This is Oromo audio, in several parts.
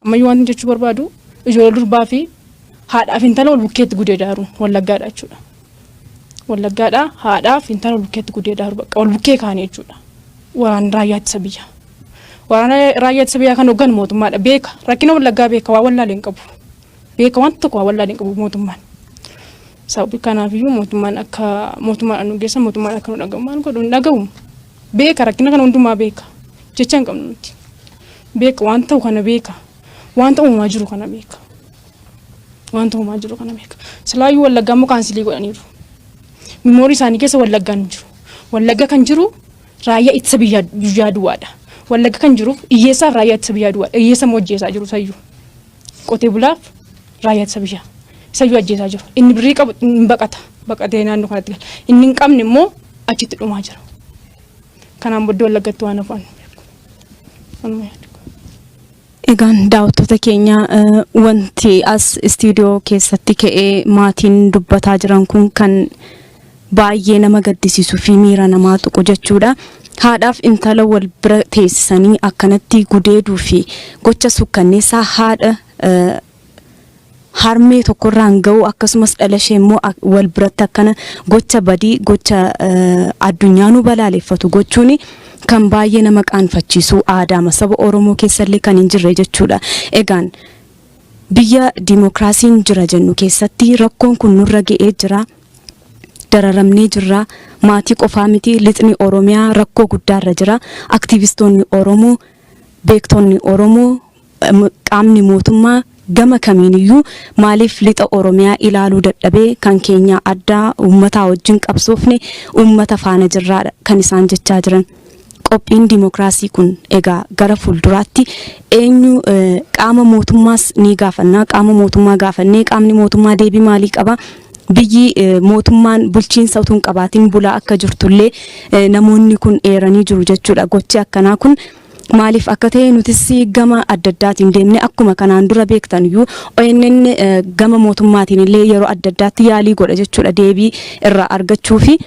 amma yoo waan jechuu barbaadu ijoollee durbaa fi haadhaaf intala wal bukkeetti gudeedaaru Wallaggaadha jechuudha. Wallaggaadha haadhaaf intala wal bukkeetti gudeedaaru bakka wal bukkee kaanii jechuudha. Waraan raayyaa ittisa biyyaa. Waraan raayyaa ittisa biyyaa kan hoggan mootummaadha beeka rakkina Wallaggaa beeka waa wallaaleen qabu. Beeka waan tokko waa wallaaleen qabu mootummaan. Sababii kanaafiyyuu mootummaan akka mootummaan nu geessa mootummaan akka nu dhagahu maal godhu hin dhagahu. Beeka rakkina kana hundumaa beeka. Jecha hin qabnu nuti. Beeka waan ta'u kana beeka. Waan ta'u uumaa jiru kana beeka. Waan ta'u uumaa jiru kana beeka. Silaayyuu Wallaggaa immoo kaansilii godhaniiru. Mimoorii isaanii keessa Wallaggaan jiru. Wallagga kan jiru raayyaa ittisa biyyaa duwwaadha. Wallagga kan jiru hiyyeessaaf raayyaa ittisa biyyaa duwwaadha. Hiyyeessa immoo ajjeesaa jiru sayyuu. Qotee bulaaf raayyaa ittisa biyyaa. Sayyuu ajjeesaa jiru. Inni birrii qabu hin baqata. Baqatee naannoo kanatti gala. Inni hin qabne immoo achitti dhumaa jira. Kanaan booddee Wallaggatti waan hafan. Egaan daawwattoota keenya wanti as istiidiyoo keessatti ka'ee maatiin dubbataa jiran kun kan baay'ee nama gaddisiisuu fi miira namaa tuqu jechuudha. Haadhaaf intala wal bira teessisanii akkanatti gudeeduu fi gocha sukkanneessaa haadha harmee tokkorraan ga'u akkasumas dhalashee immoo wal biratti akkana gocha badii gocha addunyaa nu balaaleffatu gochuun kan baay'ee nama qaanfachiisu aadaa saba Oromoo keessallee kan hin jirre jechuudha. Egaan biyya dimokiraasiin jira jennu keessatti rakkoon kun nurra ga'ee jira. Dararamnee jirra. Maatii qofaa miti lixni Oromiyaa rakkoo guddaarra jira. Aktivistoonni Oromoo, beektonni Oromoo, qaamni mootummaa gama kamiiniyyuu maaliif lixa Oromiyaa ilaaluu dadhabee kan keenya addaa uummataa wajjin qabsoofne uummata faana jirraadha kan isaan jechaa jiran. Qophiin dimokiraasii kun egaa gara fuulduraatti eenyu qaama mootummaas ni gaafannaa qaama mootummaa gaafannee qaamni mootummaa deebii maalii qaba biyyi mootummaan bulchiinsa utuu hin qabaatiin bulaa akka jirtullee namoonni kun eeranii jiru jechuudha. Gochi akkanaa kun maaliif akka ta'e nutis gama adda addaatiin deemne akkuma kanaan dura beektan iyyuu ONN gama mootummaatiin illee yeroo adda addaatti yaalii godha jechuudha deebii irraa argachuu fi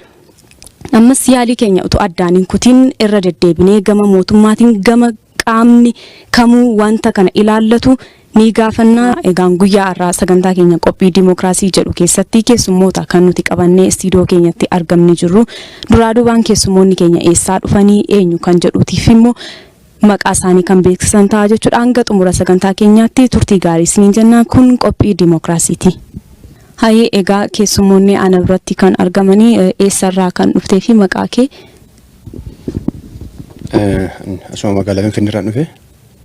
ammas yaalii keenya utuu addaan hin kutiin irra deddeebinee gama mootummaatiin gama qaamni kamuu wanta kana ilaallatu ni gaafannaa. Egaan guyyaa har'aa sagantaa keenya qophii dimokiraasii jedhu keessatti keessummoota kan nuti qabannee istiidiyoo keenyatti argamni jirru duraa duubaan keessummoonni keenya eessaa dhufanii eenyu kan jedhuutiif immoo maqaa isaanii kan beeksisan ta'a jechuudha. Hanga xumura sagantaa keenyaatti turtii gaarii isiniin jennaan. Kun qophii dimokiraasiiti. Hayee egaa keessummoonni ana biratti kan argamanii eessarraa kan dhuftee fi maqaa kee? Asuma magaalaa Finfinneerraa dhufe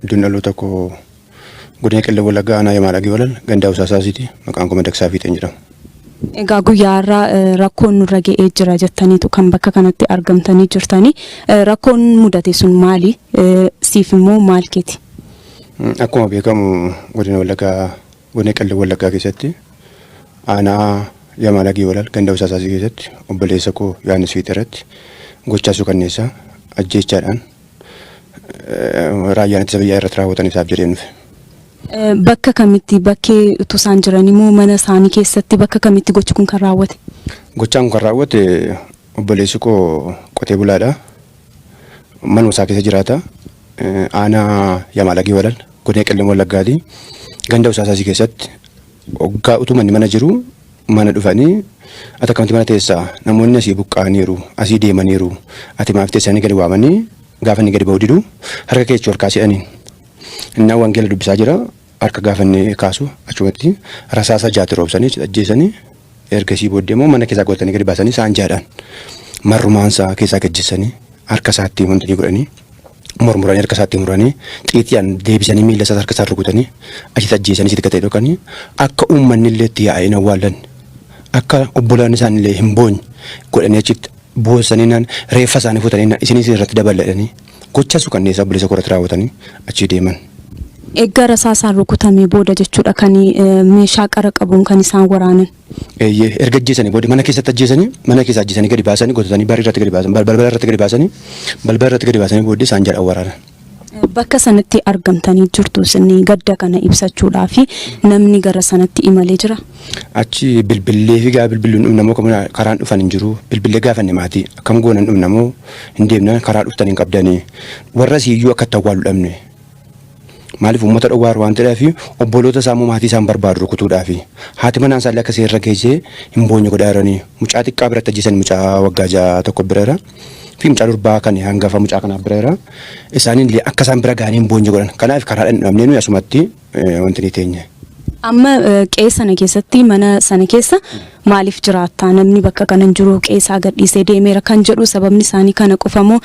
iddoon dhaloota koo godina Qellem Wallaggaa aanaa Yamaa Dhagee Walal gandaa Usaasaasiiti. Maqaan koo Madaqsaa Fiixeen jedhama. Egaa guyyaa har'aa rakkoon nurra ga'ee jira jettaniitu kan bakka kanatti argamtanii jirtanii. Rakkoon mudate sun maali? Siif immoo maal keeti? Akkuma beekamu godina Qellem Wallaggaa keessatti aanaa Yamaa Dhagee Walal gandaa Usaasaasii keessatti obboleessa koo Yohaannis Fiixeeratti gochaa suukanneessaa ajjeechaadhaan raayyaan ittisa biyyaa irratti raawwatan isaaf jedhee dhufe. Bakka kamitti bakkee utuu isaan jiran immoo mana isaanii keessatti bakka kamitti gochi kun kan raawwate? Gochaan kun kan raawwate obboleessi koo qotee bulaadha. Manuma isaa keessa jiraata. Aanaa Yamaa Dhagee Walal godina Qellem Wallaggaati. Ganda Usaasaasii keessatti waggaa utuu manni mana jiru mana dhufanii ati akkamitti mana teessaa namoonni asii buqqa'aniiru asii deemaniiru ati maaf teessanii gadi waamanii gaafa inni gadi ba'u didu harka keessa ol kaasanii innaa wangeela dubbisaa jira harka gaafa inni kaasu achumatti rasaasa jaati roobsanii ajjeesanii ergasii booddee immoo mana keessaa godhatanii gadi baasanii saanjaadhaan marrumaansaa keessaa gajjisanii harka isaatti wantanii godhanii murmuranii harka isaatti muranii xiixiyaan deebisanii miila isaa harka isaa rukutanii achitti ajjeesanii sitti gatee dhokanii akka uummanni illee itti yaa'ee hin awwaallan akka obbolaan isaanii illee hin boonye godhanii achitti boosanii reeffa isaanii fuutanii isinis irratti dabaladhanii gocha suukanneessaa obboleessa koo irratti raawwatanii achi deeman. Egaa rasaasaan rukutamee booda jechuudha kan meeshaa qara qabuun kan isaan waraanan. Erga ajjeesanii booda mana keessatti ajjeesanii mana keessa ajjeesanii gadi baasanii gotatanii barii irratti gadi baasan balbala irratti gadi baasanii balbala irratti gadi baasanii booddee isaan jedhan waraanan. Bakka sanatti argamtanii jirtu isinni gadda kana ibsachuudhaa fi namni gara sanatti imalee jira. Achi bilbilee fi gaa bilbiluun namoo karaan dhufan hin jiru bilbilee gaafanne maatii akkam goonan namoo hin deemnan karaa dhuftan hin qabdanii warra siyyuu akka ta'u awwaalu dhabne. Maaliif uummata dhowwaaru waan ta'eef obboloota isaa immoo maatii isaan barbaadu rukutuudhaaf haati manaan isaallee akka seerra geessee hin boonye godhaa jiranii mucaa xiqqaa biratti ajjeesan mucaa waggaa 6 bireera fi mucaa durbaa kan hangafa mucaa kanaaf bireera isaaniin akka isaan bira ga'anii hin boonye godhan kanaaf karaa dhabnee nuyi asumatti wanti ni teenye. Amma qe'ee sana keessatti mana sana keessa maaliif jiraata namni bakka kanan jiru qe'ee isaa gadhiisee deemeera kan jedhu sababni isaanii kana qofamoo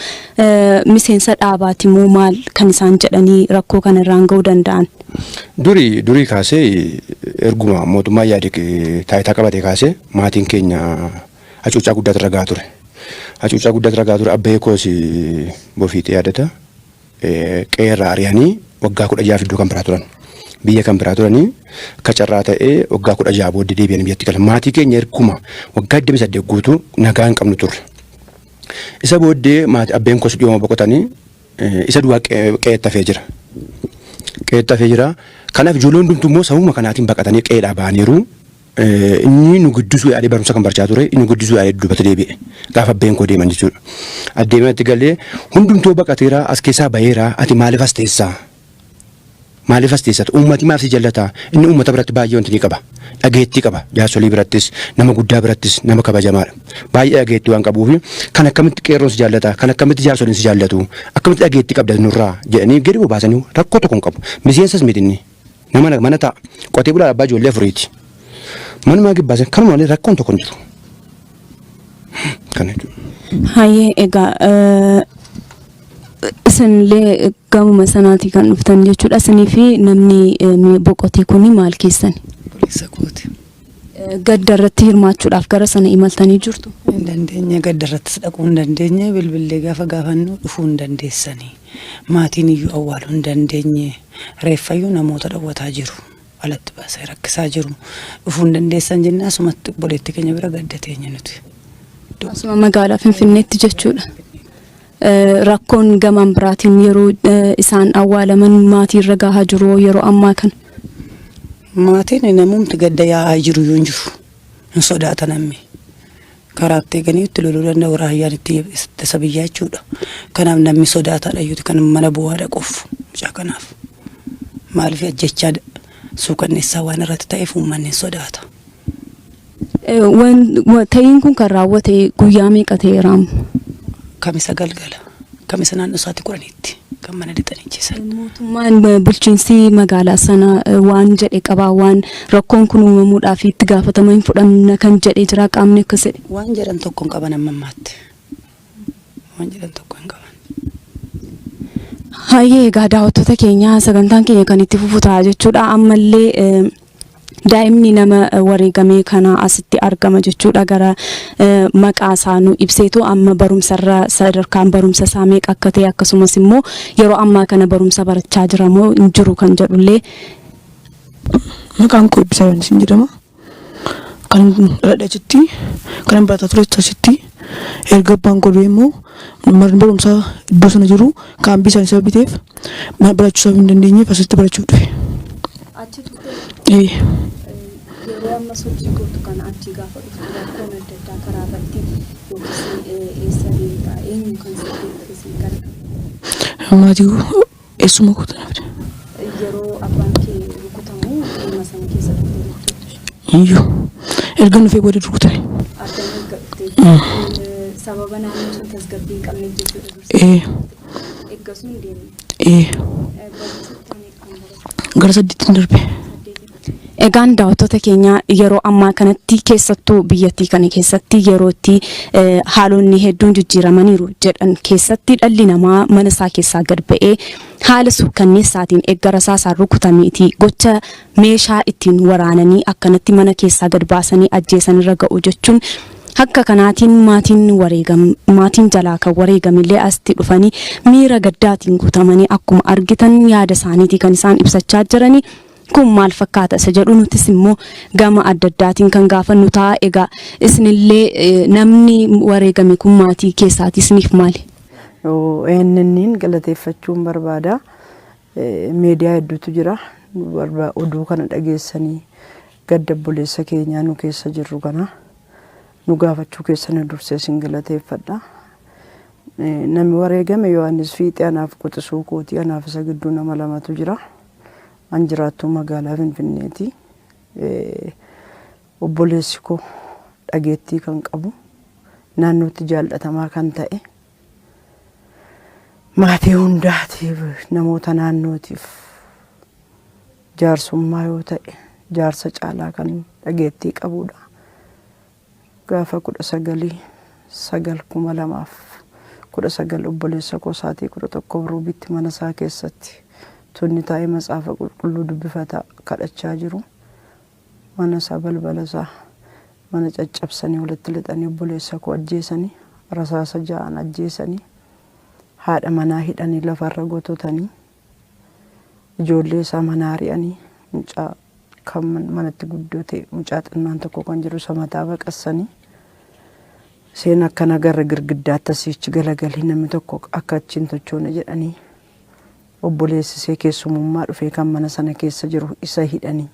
miseensa dhaabaati moo maal kan isaan jedhanii rakkoo kana irraan ga'uu danda'an? Durii kaasee erguma mootummaa yaade taayitaa qabatee kaasee maatiin keenya hacuuccaa guddaa irra gahaa ture. Hacuuccaa guddaa irra gahaa ture abbee koos bofiitee yaadata qe'ee irraa ari'anii waggaa 16 iddoo kan biraa turan. Biyya kan biraa turanii kacarraa ta'ee waggaa 16 booddee deebi'anii biyyatti galan. Maatii keenya erguma waggaa 28 guutuu nagaa hin qabnu turre. Isa booddee maatii abbeen koos dhiyooma boqotanii isa duwwaa qe'eetti hafee jira. Qe'eetti hafee jira. Kanaaf ijoolleen hundumtuu immoo sababuma kanaatiin baqatanii qe'eedhaa ba'aniiru. Inni nu guddisuu yaadee barumsa kan barachaa ture inni guddisuu yaadee dubbata deebi'e. Gaafa abbeen koo deeman jechuudha. Adeematti galee hundumtuu baqateera as keessaa baheera ati maaliif as teessaa? Maaliif as teessatu uummati maaf si jallataa inni uummata biratti baay'ee wanti ni qaba dhageettii qaba jaarsolii birattis nama guddaa birattis nama kabajamaadha baay'ee dhageettii waan qabuuf kan akkamitti qeerroon si jallataa kan akkamitti jaarsoliin si jallatu akkamitti dhageettii qabda nurraa jedhanii gadi bobaasanii rakkoo tokko hin qabu miseensas mitinni nama mana ta'a qotee bulaa abbaa ijoollee afuriiti manumaa gibbaasan kanuma malee rakkoon tokko hin jiru. Kana jechuudha. Hayyee egaa isinillee gamuma sanaatii kan dhuftan jechuudha. Isinii fi namni boqotee kun maal keessan? Bilisa kooti. Gadda irratti hirmaachuudhaaf gara sana imaltanii jirtu? Hin dandeenye gadda irrattis dhaquu hin dandeenye bilbillee gaafa gaafannu dhufuu hin dandeessanii maatiin iyyuu awwaaluu hin dandeenye reeffayyuu namoota dhawwataa jiru alatti baasee rakkisaa jiru dhufuu hin dandeessan jennee asumatti obboleetti keenya bira gadda teenye nuti. Asuma magaalaa Finfinneetti jechuudha. Rakkoon gaman biraatiin yeroo isaan awwaalaman maatii irra gahaa jiru yeroo ammaa kana. Maatiin namumti gadda yaa'aa jiru yoo jiru hin sodaatan namni karaatti eeganii itti loluu danda'u raayyaan itti ittisa biyyaa jechuudha. Kanaaf namni sodaataadha iyyuu kan mana bu'aadha qofu mucaa kanaaf maaliif ajjechaa suukanneessaa waan irratti ta'eef uummanni sodaata. Ta'iin kun kan raawwate guyyaa meeqa ta'eeraam? Kamisa galgala kamisa naannoo isaatti 10tti kan mana lixanii jiran. Mootummaan bulchiinsi magaalaa sana waan jedhe qabaa waan rakkoon kun uumamuudhaaf itti gaafatama hin fudhanna kan jedhee jira qaamni akkas jedhe. Waan jedhan tokko hin qaban ammammaatti. Waan jedhan tokko hin qaban. Hayyee egaa daawwattoota keenya sagantaan keenya kan itti fufu ta'a jechuudha. Ammallee daa'imni nama wareegamee kana asitti argama jechuudha gara maqaa isaa nu ibseetu amma barumsarra sadarkaan barumsa isaa meeqa akka ta'e akkasumas immoo yeroo ammaa kana barumsa barachaa jira moo hin jiru kan jedhullee. Maqaan koo Ibsaa Yohaannis jedhama. Kan dhaladhachitti kan barataa ture achitti erga abbaan godhee immoo barumsa iddoo sana jiru kan bisaan isa biteef barachuu hin dandeenyeef asitti barachuu dhufe. Yeroo amma sochii gootu kana achi gaafa dhuftu rakkoon adda addaa karaa irratti yookiis eessa deemtaa eenyu kan si gara maatii eessuma gootan yeroo abbaan kee rukutamu dhimma sana keessa dhufte iyyuu erga nufee booda rukutame sababa naannoo sun tasgabbii hin qabne jechuudha. Eeggasuun deemne. Gara 8 darbe. Egaan daawwattoota keenya yeroo ammaa kanatti keessattuu biyyattii kana keessatti yerootti haalonni hedduun jijjiiramaniiru jedhan keessatti dhalli namaa mana isaa keessaa gad ba'ee haala suukkanneessaatiin eeggara isaa rukutameeti gocha meeshaa ittiin waraananii akkanatti mana keessaa gad baasanii ajjeesan irra ga'u jechuun akka kanaatiin maatiin jalaa kan wareegamillee asitti dhufanii miira gaddaatiin guutamanii akkuma argitan yaada isaaniitii kan isaan ibsachaa jiranii. Kun maal fakkaata isa jedhu nutis immoo gama adda addaatiin kan gaafannu ta'a. Egaa isinillee namni wareegame kun maatii keessaati isiniif maali? Eenyinniin galateeffachuun barbaada. Miidiyaa hedduutu jira. Oduu kana dhageessanii gadda obboleessa keenyaa nu keessa jirru kana nu gaafachuu keessan dursee isin galateeffadha. Namni wareegame Yohaannis fiixee anaaf quxisuu kooti anaaf isa gidduu nama lamatu jira. an jiraattu magaalaa Finfinneeti. Obboleessi koo dhageettii kan qabu naannootti jaallatamaa kan ta'e maatii hundaatiif namoota naannootiif jaarsummaa yoo ta'e jaarsa caalaa kan dhageettii qabudha. Gaafa 19/9/2019 obboleessa koo sa'aatii 11 ruubitti mana isaa keessatti tunni taa'ee matsaafa qulqulluu dubbifataa kadhachaa jiru. Mana isaa balbala isaa mana caccabsanii walitti lixanii obboleessa koo ajjeesanii rasaasa 6 ajjeesanii haadha manaa hidhanii lafarra gototanii ijoollee isaa manaa ari'anii mucaa kan manatti guddate mucaa xinnaan tokko kan jiru samataa baqassanii seen akkana garra girgiddaatti asiichi galagalii namni tokko akka achiin tochoone jedhanii obboleessisee keessumummaa dhufee kan mana sana keessa jiru isa hidhanii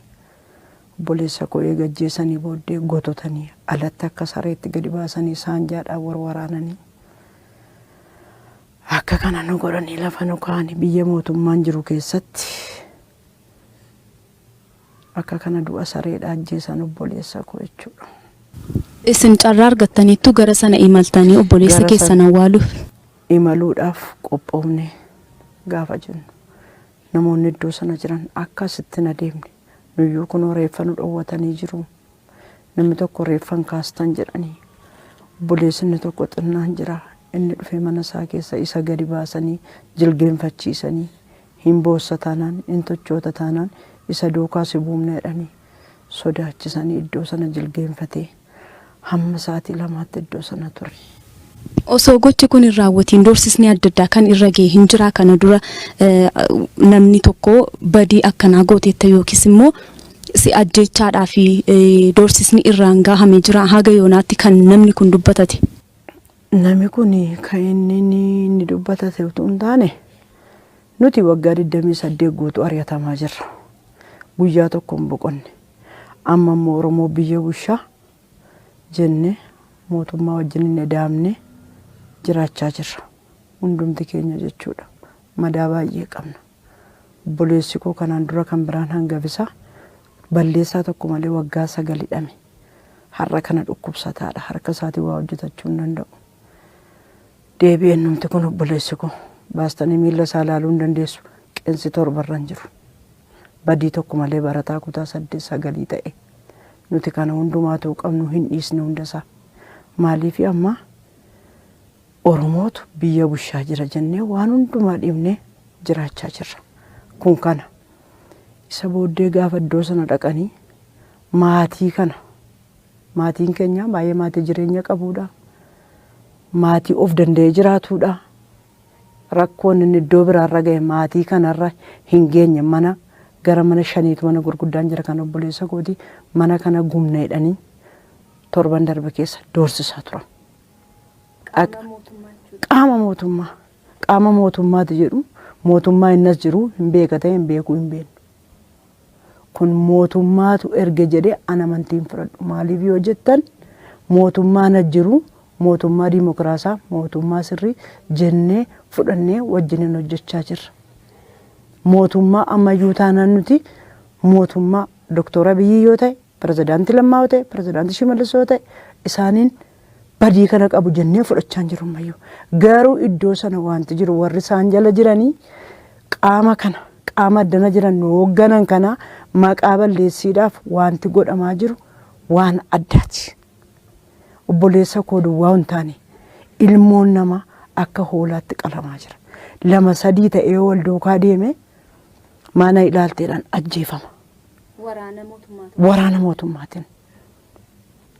obboleessa koo eegajjeesanii booddee gototanii alatti akka sareetti gadi baasanii saanjaadhaan warwaraananii akka kana nu godhanii lafa nu kaa'anii biyya mootummaan jiru keessatti akka kana du'a sareedhaa ajjeesan obboleessa koo jechuudha. Isin carraa argattaniittu gara sana imaltanii obboleessa keessan awwaaluuf? Imaluudhaaf qophoofne gaafa jennu namoonni iddoo sana jiran akkasitti na deemne nuyyuu kunoo reeffa nu dhowwatanii jiru. Namni tokko reeffan kaastan jedhanii obboleessinni tokko xinnaan jira. Inni dhufee mana isaa keessa isa gadi baasanii jilgeenfachiisanii hin boossa taanaan hin tochoota taanaan isa duukaa si buumne jedhanii sodaachisanii iddoo sana jilgeenfatee hamma sa'aatii 2 iddoo sana ture. Osoo gochi kun hin raawwatiin doorsisni adda addaa kan irra ga'e hin jira kana dura namni tokko badii akkanaa gooteetta yookiis immoo si ajjeechaadhaa fi doorsisni irraan gahamee jira haga yoonaatti kan namni kun dubbatate? Namni kun kan inni dubbatate utuu hin taane nuti waggaa 28 guutuu ari'atamaa jirra. Guyyaa tokko hin boqonne. Amma immoo Oromoo biyya bushaa jenne mootummaa wajjin hin edaamne jiraachaa jirra. Hundumti keenya jechuudha. Madaa baay'ee qabna. Obboleessi koo kanaan dura kan biraan hangafisa balleessaa tokko malee waggaa 9 hidhame. Har'a kana dhukkubsataadha. Harka isaatii waa hojjetachuu hin danda'u. Deebi'een numti kun obboleessi koo baastanii miila isaa ilaaluu hin dandeessu qeensi 7 irra hin jiru. Badii tokko malee barataa kutaa 8-9 ta'e nuti kana hundumaatu qabnu hin dhiisne hundasaa. Maaliif amma Oromootu biyya bushaa jira jennee waan hundumaa dhiibnee jiraachaa jirra. Kun kana isa booddee gaafa iddoo sana dhaqanii maatii kana maatiin keenya baay'ee maatii jireenya qabuudha. Maatii of danda'ee jiraatuudha. Rakkoon inni iddoo biraarra ga'e maatii kanarra hin geenye mana gara mana 5 mana gurguddaan jira kan obboleessa kooti mana kana gumneedhanii 7 darbe keessa doorsisaa turan. Qaama mootummaati jedhu mootummaa innas jiru hin beekate hin beeku hin beeknu. Kun mootummaatu erga jedhee ana amantiin fudhadhu. Maaliif yoo jettan mootummaan jiru mootummaa dimokiraasaa mootummaa sirrii jennee fudhannee wajjin hojjechaa jirra. Mootummaa ammayyuu taanaan nuti mootummaa Dr. Abiyyi yoo ta'e pirezidaantii Lammaa yoo ta'e pirezidaantii Shimallis yoo ta'e isaaniin badii kana qabu jennee fudhachaa jiru ammayyuu. Garuu iddoo sana wanti jiru warri isaan jala jiranii qaama kana qaama addana jiran hoogganan kana maqaa balleessiidhaaf wanti godhamaa jiru waan addaati. Obboleessa koo duwwaa hin taane ilmoon namaa akka hoolaatti qalamaa jira. 2-3 ta'ee wal duukaa deeme mana ilaalteedhaan ajjeefama. Waraana mootummaatiin.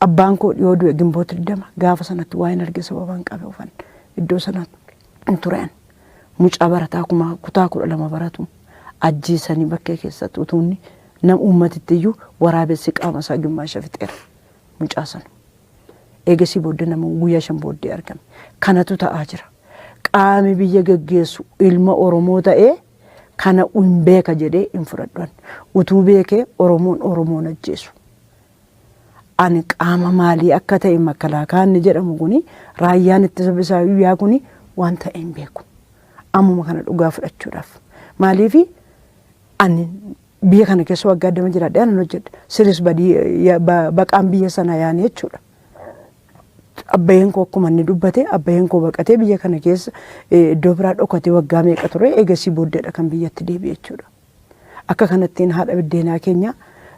Abbaan koo dhiyoo du'e Gimboota 20 gaafa sanatti waa'een arge sababaan qabe ufan iddoo sanatti hin tureen. Mucaa barataa kutaa 12 baratu ajjeesanii bakkee keessatti utuunni nam uummatitti iyyuu waraabessi qaama isaa gimmaasha fixeera mucaa sana. Eegasii booddee nama guyyaa 5 booddee argame. Kanatu ta'aa jira. Qaami biyya gaggeessu ilma Oromoo ta'ee kana hin beeka jedhee hin fudhadhan. Utuu beekee Oromoon ajjeesu. Ani qaama maalii akka ta'e makalaakaan jedhamu kuni raayyaan ittisa biyyaa kuni waan ta'e hin beeku. Ammuma kana dhugaa fudhachuudhaaf. Maaliif ani biyya kana keessa waggaa 20 jiraadhe anan hojjedhe siris badii baqaan biyya sana yaane jechuudha. Abbayeen koo akkuma inni dubbate abbayeen koo baqatee biyya kana keessa iddoo biraa dhokatee waggaa meeqa ture eegasii booddeedha kan biyyatti deebi'e jechuudha. Akka kanattiin haadha biddeenaa keenya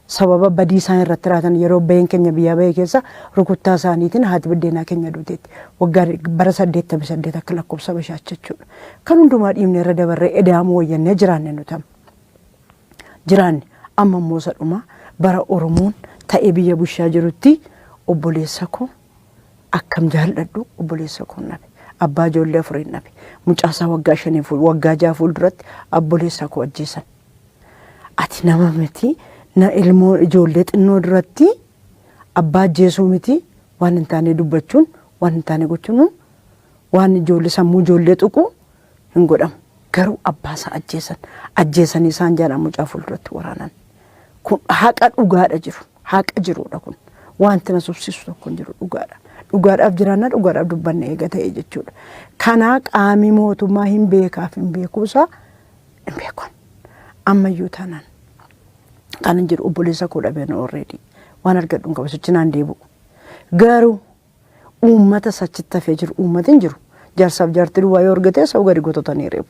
sababa badii isaan irratti raatan yeroo abbayeen keenya biyya bahee keessa rukuttaa isaaniitiin haati biddeenaa keenya duuteetti waggaa bara 88 akka lakkoofsa bashaacha jechuudha. Kan hundumaa dhiibne irra dabarree edaamu wayyannee jiraanne nutam. Jiraanne amma immoo sadhuma bara Oromoon ta'ee biyya bushaa jirutti obboleessa koo akkam jaalladhu obboleessa koo nabe abbaa ijoollee afurii nabe mucaasaa waggaa 5 waggaa 6 fuulduratti obboleessa koo ajjeesan. Ati nama miti na ilmoo ijoollee xinnoo duratti abbaa ajjeesuu miti waan hin taane dubbachuun waan hin taane gochuun waan ijoollee sammuu ijoollee tuqu hin godhamu. Garuu abbaasaa ajjeesanii isaan jaalaa mucaa fuulduratti waraanan. Kun haqa dhugaadha jiru haqa jiruudha kun wanti na subsiisu tokko hin jiru dhugaadha. Dhugaadhaaf jiraannaa dhugaadhaaf dubbanne eega ta'e jechuudha. Kanaa qaamii mootummaa hin beekaaf hin beekuusaa hin beekon. Ammayyuu taanaan kan jiru obboleessa koo dhabeen already waan argadhu qabu sichinaan deebi'u. Garuu uummata sachitti hafee jiru uummati hin jiru. Jaarsaaf jaartii duwwaa yoo argate sau gadi gototanii reebu.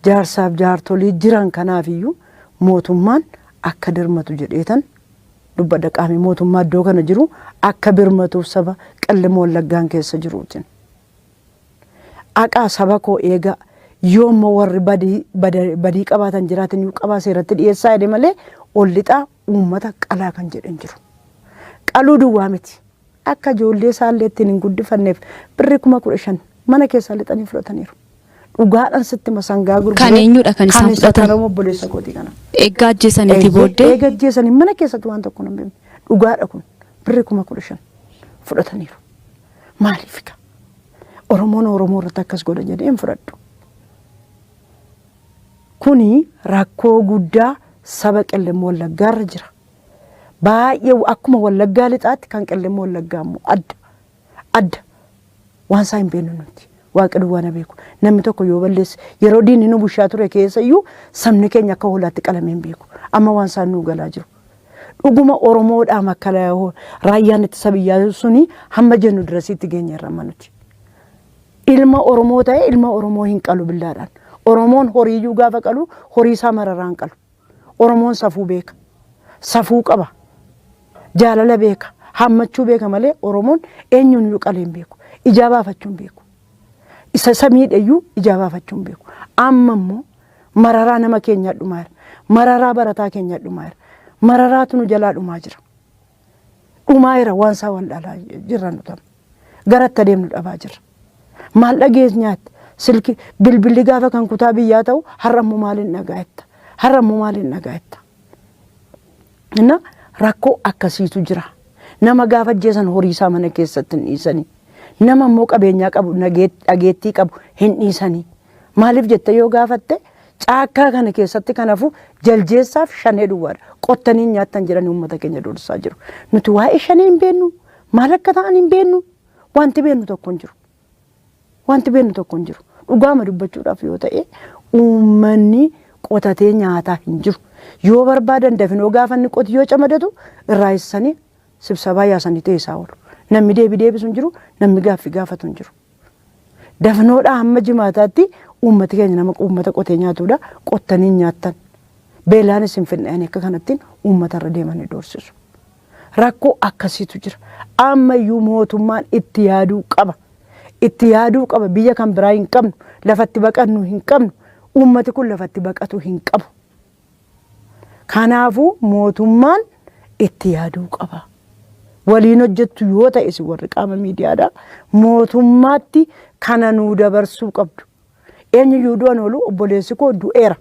Jaarsaaf jaartolii jiran kanaafiyyuu mootummaan akka dirmatu jedheetan dubbadha qaamii mootummaa iddoo kana jiru akka birmatuuf saba Qellem Wallaggaan keessa jiruutiin. Aqaa saba koo eega yoommoo warri badii qabaatan jiraatan yoo qabaa seeratti dhiyeessaa jedhe malee ol lixaa uummata qalaa kan jedhan jiru. Qaluu duwwaa miti akka ijoollee isaallee ittiin hin guddifanneef birri 15,000 mana keessaa lixanii fudhataniiru. Dhugaadhaan sitti masangaa gurguree kan eenyudha kan isaan fudhatan? Kan obboleessa kooti kana. Eeggaa ajjeesaniiti booddee? Eeggaa ajjeesanii mana keessatti waan tokko namni dhugaadha kun birri 15,000 fudhataniiru. Maaliif ka? Oromoon Oromoo irratti akkas godha jedhee hin fudhadhu. Kuni rakkoo guddaa saba Qellem Wallaggaarra jira. Baay'ee akkuma Wallaggaa lixaatti kan Qellem Wallaggaa immoo adda waan isaa hin beeknu nuti. Waaqa duwwaa na beeku. Namni tokko yoo balleesse yeroo diinni nu bushaa ture keessa iyyuu sabni keenya akka hoolaatti qalamee hin beeku. Amma waan isaan nu galaa jiru. Dhuguma Oromoodhaa makkalaa raayyaan ittisa biyyaa suni hamma jennu dirasiitti geenya irra manuti. Ilma Oromoo ta'e ilma Oromoo hin qalu billaadhaan. Oromoon horiiyyuu gaafa qalu horii isaa mararaan qalu. Oromoon safuu beeka. Safuu qaba. Jaalala beeka. Hammachuu beeka malee Oromoon eenyuun iyyuu qalee hin beeku. Ijaa baafachuu hin beeku. Isa samiidhayyuu ijaa baafachuu hin beeku. Amma immoo mararaa nama keenyaa dhumaa jira. Mararaa barataa keenyaa dhumaa jira. Mararaatu nu jalaa dhumaa jira. Dhumaa jira waan isaa wal dhalaa jirra nutam. Garatti adeemnu dhabaa jirra. Maal dhageenyaatti silki bilbilli gaafa kan kutaa biyyaa ta'u har'ammoo maaliin dhagaa'etta. Har'ammoo maaliin dhagaa'etta. Inna rakkoo akkasiitu jira. Nama gaafa ajjeesan horii isaa mana keessatti hin dhiisanii. Nama immoo qabeenyaa qabu dhageettii qabu hin dhiisanii. Maaliif jette yoo gaafatte caakkaa kana keessatti kanafu jaljeessaaf shanee duwwaadha. Qottanii nyaattan jedhanii uummata keenya doorsisaa jiru. Nuti waa'ee shanee hin beennu. Maal akka ta'an hin beennu. Wanti beennu tokko hin jiru. Wanti beennu tokko hin jiru. Dhugaama dubbachuudhaaf yoo ta'e uummanni qotatee nyaataa hin jiru. Yoo barbaadan dafinoo gaafanni qotiyyoo camadatu irraa eessanii sibsabaa yaasanii teessaa oolu. Namni deebisu hin jiru, namni gaaffii gaafatu hin jiru. Dafnoodhaa hamma jimaataatti uummati keenya nama uummata qotee nyaatudha. Qottanii nyaattan. Beelaanis hin fidneen akka kanattiin uummatarra deemanii doorsisu. Rakkoo akkasiitu jira. Ammayyuu mootummaan itti yaaduu qaba. Itti yaaduu qaba. Biyya kan biraa hin qabnu, lafatti baqannu hin qabnu, uummati kun lafatti baqatu hin qabu. Kanaafuu mootummaan itti yaaduu qaba. Waliin hojjettu yoo ta'e si warri qaama miidiyaadhaa mootummaatti kana nuu dabarsuu qabdu. Eenyuyyuu du'an oolu obboleessi koo du'eera.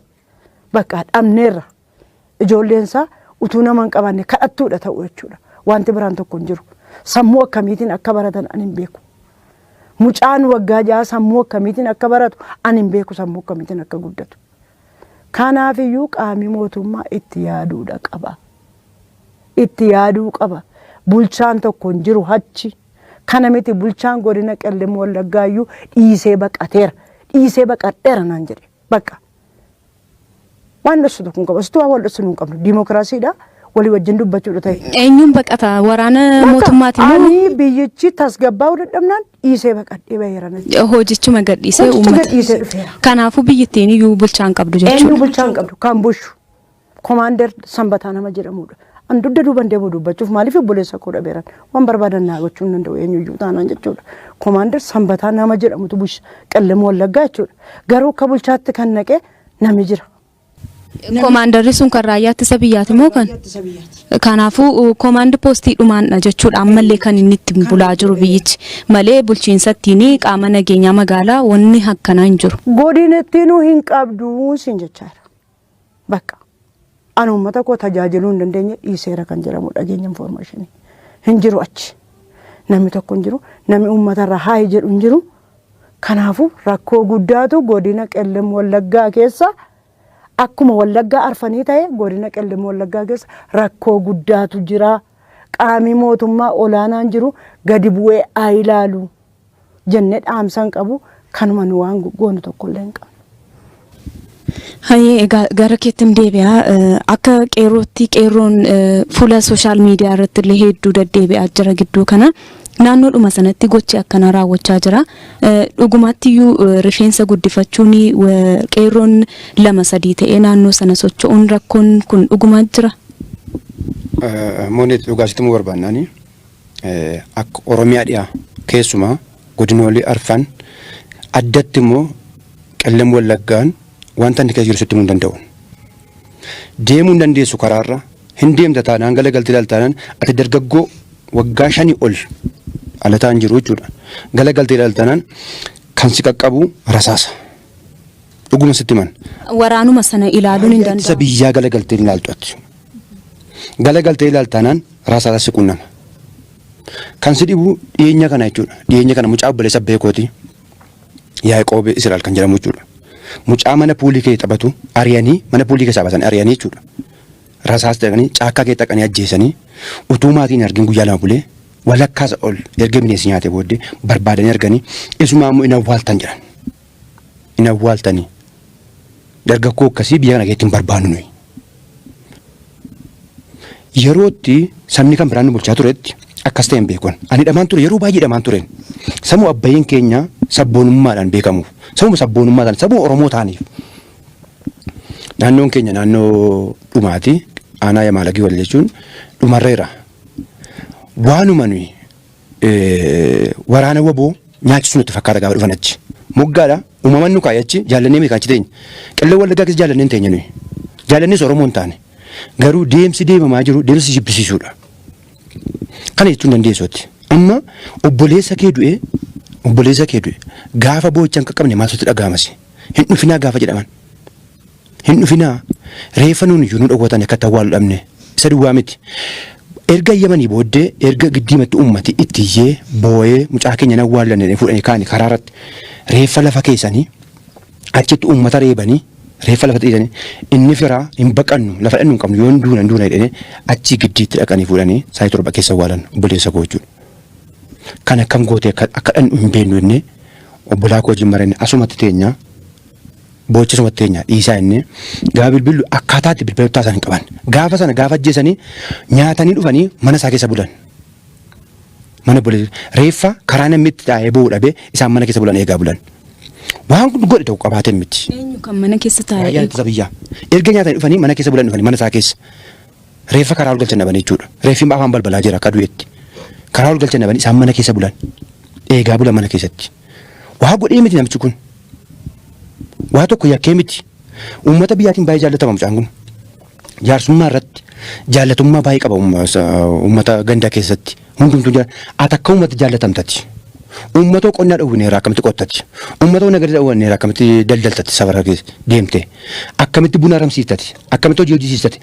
Bakka dhabneerra. Ijoolleensaa utuu nama hin qabanne kadhattuudha ta'u jechuudha. Wanti biraan tokko hin jiru. Sammuu akkamiitiin akka baratan ani hin beeku. Mucaan waggaa 6 sammuu akkamiitiin akka baratu ani hin beeku sammuu akkamiitiin akka guddatu. Kanaafiyyuu qaamni mootummaa itti yaaduudha qaba. Itti yaaduu qaba. Bulchaan tokko hin jiru hachi. Kana miti bulchaan godina Qellem Wallaggaayyuu dhiisee baqateera. Dhiisee baqadheera naan jedhe. Bakka. waan dhossu tokko hin qabu asitti waan wal dhossu hin qabnu diimokiraasiidha walii wajjin dubbachuudha ta'e. Eenyuun baqata waraana mootummaati moo? Ani biyyichi tasgabbaa'uu dadhabnaan dhiisee baqadhee baheerana. Hojichuma gadhiisee uummata. Kanaafuu biyyattiin iyyuu bulchaan qabdu jechuudha. Eenyu bulchaan qabdu kan bushu komaander Sanbataa nama jedhamudha. An dugda duuban deemu dubbachuuf maaliif obboleessa koo dhabeeran waan barbaadan naa gochuu hin danda'u eenyuyyuu taanaan jechuudha. Komaander Sanbataa nama jedhamutu busha Qellem Wallaggaa jechuudha. Garuu akka bulchaatti kan naqee nami jira. Komaandarri sun kan raayyaa ittisa biyyaati moo kan? Kanaafuu komaandi poostii dhumaadha jechuudha ammallee kan inni ittiin bulaa jiru biyyichi malee bulchiinsattiin qaama nageenyaa magaalaa wanni akkanaa hin jiru. Godina ittiinuu hin qabdu siin jechaadha. Bakka an uummata koo tajaajiluu hin dandeenye dhiiseera kan jedhamu dhageenya informationii hin jiru achi namni tokko hin jiru namni uummatarra haay jedhu hin jiru. Kanaafuu rakkoo guddaatu godina Qellem Wallaggaa keessa. Akkuma Wallaggaa arfanii ta'e godina Qellem Wallaggaa keessa rakkoo guddaatu jira. Qaamni mootummaa olaanaan jiru gadi bu'ee haa ilaalu jennee dhaamsan qabu kanuma nu waan goonu tokkollee hin qabnu. Hayyee gara keettiin deebi'aa akka qeerrootti qeerroon fuula sooshaal miidiyaa irratti illee hedduu deddeebi'aa jira gidduu kana. Naannoodhuma sanatti gochi akkana raawwachaa jira. Dhugumaatti iyyuu rifeensa guddifachuun qeerroon 2-3 ta'ee naannoo sana socho'uun rakkoon kun dhugumaatti jira. Moonit dhugaasitti mu barbaannani akka Oromiyaa dhiyaa keessumaa godinoolii arfan addatti immoo Qellem Wallaggaan wanta inni keessa jiru sitti hin danda'u. Deemuu hin dandeessu karaarra hin deemta taanaan galagaltee ilaaltaanaan ati dargaggoo waggaa 5 ol alataan jiru jechuudha. Galagaltee ilaaltaanaan kan si qaqqabu rasaasa. Dhuguma sitti himan. Waraanuma sana ilaaluun hin danda'amu. Isa biyyaa galagaltee ilaaltuutti. Galagaltee ilaaltaanaan rasaasa si qunnama. Kan si dhibu dhiyeenya kana jechuudha. Dhiyeenya kana mucaa obboleessa beekooti. Yaaqoob Israa'el kan jedhamu jechuudha. Mucaa mana puulii kee taphatu ari'anii mana puulii keessaa baasan ari'anii jechuudha. Rasaas dhaqanii caakkaa kee dhaqanii ajjeesanii utuu maatiin argin guyyaa lama bulee walakkaas ol erga bineensi nyaatee booddee barbaadanii arganii isumaa immoo hin awwaaltan jedhan. Hin awwaaltanii dargaggoo akkasii biyya kana keessatti hin barbaannu nuyi. Yerootti sabni kan biraan nu bulchaa turetti akkas ta'e hin beekon. Ani dhamaan ture yeroo baay'ee dhamaan tureen. Sammuu abbaayeen keenya sabboonummaadhaan beekamuuf. Sammuu sabboonummaadhaan sammuu Oromoo ta'aniif. Naannoon keenya naannoo dhumaati. Aanaa Yamaalagii wal jechuun dhumarreera. Waanuma nuyi waraana waboo nyaachisuu nutti fakkaata gaafa dhufan achi. Moggaadha uumamaan nu kaayachi jaallannee meeqa achi teenya. Qellem Wallaggaa keessa jaallannee teenya nuyi. Jaallannees Oromoo hin taane. Garuu deemsi deemamaa jiru deemsi jibbisiisuudha. Kana jechuun dandeessooti. Amma obboleessa kee du'e gaafa boo'ichaan qaqqabne maaltu dhaga'amasi. Hin dhufinaa gaafa jedhaman. Hin dhufinaa reeffa nuun iyyuu nu dhowwatan akka tawwaalu dhabne isa duwwaa miti. Erga yamanii booddee erga giddiimatti uummati itti iyyee boo'ee mucaa keenya awwaallanne fuudhanii kaanii karaa irratti reeffa lafa keessanii achitti uummata reebanii reeffa lafa dhiisanii inni firaa hin baqannu lafa dhannu hin qabnu yoo duuna jedhanii achi giddiitti dhaqanii fuudhanii saayii torba keessa awwaalan obboleessa koo jechuudha. Kan akkam gootee akka dhannu hin beeknu jennee obbolaa koo wajjin marannee asumatti teenyaa boochisuumatti teenyaa dhiisaa jennee gaafa bilbilu akkaataatti bilbiloota isaan hin qaban. Gaafa sana gaafa ajjeesanii nyaatanii dhufanii mana isaa keessa bulan. Mana bulan reeffa karaa namni itti taa'ee boo'u dhabee isaan mana keessa bulan eegaa bulan. Waan godhe ta'u qabaatee miti. Eenyu kan mana keessa taa'ee eegu? Biyyaa. Erga nyaatanii dhufanii mana keessa bulan dhufanii mana isaa keessa. Reeffa karaa ol galchan dhabanii jechuudha. Reeffi afaan balbalaa jira akka du'eetti. Karaa ol galchan dhabanii isaan mana keessa bulan. Eegaa bulan mana keessatti. Waa godhee miti namichi kun. Waa tokko yakkee miti. Uummata biyyaatiin baay'ee jaallatama mucaan kun. Jaarsummaa irratti jaallatummaa baay'ee qaba uummata gandaa keessatti. Hundumtuu jira. Ati akka uummata jaallatamtati. Uummatoo qonnaa dhowwineera akkamitti qottati. Uummatoo nagadi dhowwineera akkamitti daldaltati safara keessa deemte. Akkamitti buna ramsiistati. Akkamitti hojii hojjisiistati.